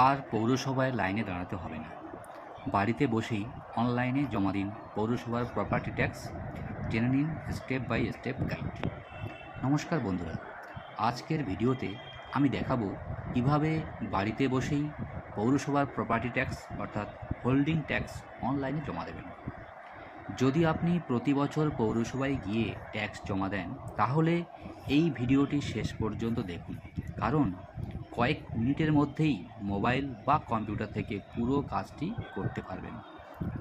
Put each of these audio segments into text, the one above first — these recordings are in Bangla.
আর পৌরসভায় লাইনে দাঁড়াতে হবে না। বাড়িতে বসেই অনলাইনে জমা দিন পৌরসভার প্রপার্টি ট্যাক্স। জেনে নিন স্টেপ বাই স্টেপ গাইড। নমস্কার বন্ধুরা, আজকের ভিডিওতে আমি দেখাবো কিভাবে বাড়িতে বসেই পৌরসভার প্রপার্টি ট্যাক্স অর্থাৎ হোল্ডিং ট্যাক্স অনলাইনে জমা দেবেন। যদি আপনি প্রতি বছর পৌরসভায় গিয়ে ট্যাক্স জমা দেন, তাহলে এই ভিডিওটি শেষ পর্যন্ত দেখুন, কারণ কয়েক মিনিটের মধ্যেই মোবাইল বা কম্পিউটার থেকে পুরো কাজটি করতে পারবেন।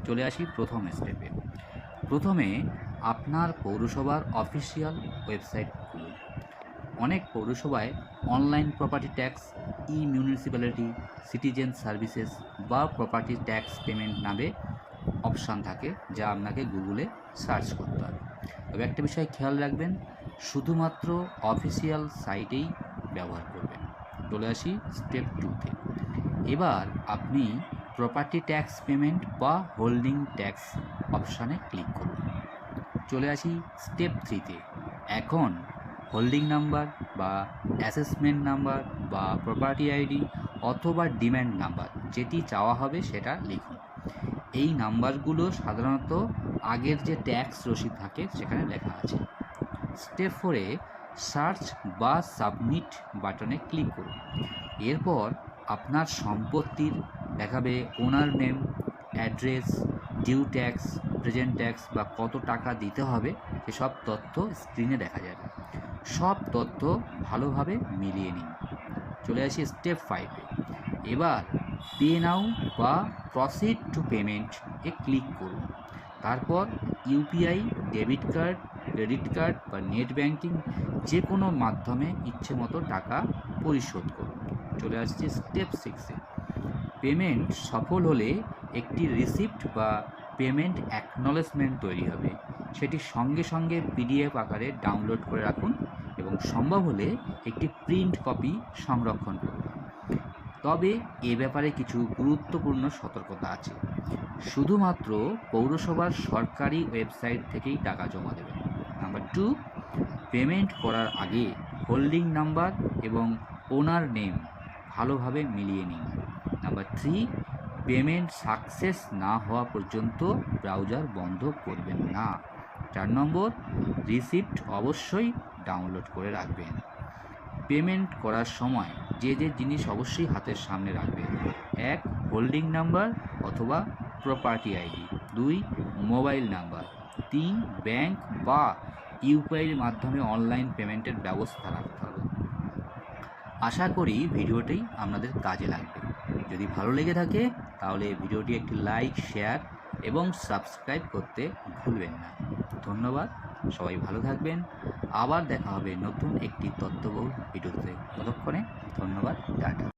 চলে আসি প্রথম স্টেপে। প্রথমে আপনার পৌরসভার অফিসিয়াল ওয়েবসাইট খুলুন। অনেক পৌরসভায় অনলাইন প্রপার্টি ট্যাক্স, ই মিউনিসিপ্যালিটি, সিটিজেন সার্ভিসেস বা প্রপার্টি ট্যাক্স পেমেন্ট নামে অপশান থাকে, যা আপনাকে গুগলে সার্চ করতে হবে। তবে একটা বিষয় খেয়াল রাখবেন, শুধুমাত্র অফিসিয়াল সাইটেই ব্যবহার করবেন। চলে আসি স্টেপ 2তে। এবার আপনি প্রপার্টি ট্যাক্স পেমেন্ট বা হোল্ডিং ট্যাক্স অপশানে ক্লিক করুন। চলে আসি স্টেপ 3তে। এখন হোল্ডিং নাম্বার বা অ্যাসেসমেন্ট নাম্বার বা প্রপার্টি আইডি অথবা ডিম্যান্ড নাম্বার যেটি চাওয়া হবে সেটা লিখুন। এই নাম্বারগুলো সাধারণত আগের যে ট্যাক্স রসিদ থাকে সেখানে লেখা আছে। স্টেপ 4এ সার্চ বা সাবমিট বাটনে ক্লিক করুন। এরপর আপনার সম্পত্তির দেখাবে owner name, address, due tax, present tax বা কত টাকা দিতে হবে সেসব তথ্য স্ক্রিনে দেখা যাবে। সব তথ্য ভালোভাবে মিলিয়ে নিন। চলে আসি স্টেপ 5এ। এবার পে নাও বা proceed to payment A click করুন। তারপর UPI, debit card, credit card বা নেট ব্যাংকিং যে কোনো মাধ্যমে ইচ্ছে মতো টাকা পরিশোধ করুন। চলে আসছে স্টেপ 6এ। পেমেন্ট সফল হলে একটি রিসিপ্ট বা পেমেন্ট অ্যাকনলেজমেন্ট তৈরি হবে। সেটি সঙ্গে সঙ্গে পিডিএফ আকারে ডাউনলোড করে রাখুন এবং সম্ভব হলে একটি প্রিন্ট কপি সংরক্ষণ করুন। তবে এ ব্যাপারে কিছু গুরুত্বপূর্ণ সতর্কতা আছে। শুধুমাত্র পৌরসভার সরকারি ওয়েবসাইট থেকেই টাকা জমা দেবেন। নাম্বার 2, পেমেন্ট করার আগে হোল্ডিং নাম্বার এবং ওনার নেম ভালোভাবে মিলিয়ে নিন। নাম্বার 3, পেমেন্ট সাকসেস না হওয়া পর্যন্ত ব্রাউজার বন্ধ করবেন না। 4 নম্বর, রিসিপ্ট অবশ্যই ডাউনলোড করে রাখবেন। পেমেন্ট করার সময় যে জিনিস অবশ্যই হাতের সামনে রাখবেন: 1, হোল্ডিং নাম্বার অথবা property ID, 2, mobile number, 3, bank বা ইউপিআইয়ের মাধ্যমে অনলাইন পেমেন্টের ব্যবস্থা রাখতে হবে। আশা করি ভিডিওটি আপনাদের কাজে লাগবে। যদি ভালো লেগে থাকে তাহলে ভিডিওটি একটি লাইক, শেয়ার এবং সাবস্ক্রাইব করতে ভুলবেন না। ধন্যবাদ, সবাই ভালো থাকবেন। আবার দেখা হবে নতুন একটি তথ্যবহুল ভিডিওতে। ততক্ষণে ধন্যবাদ, টাটা।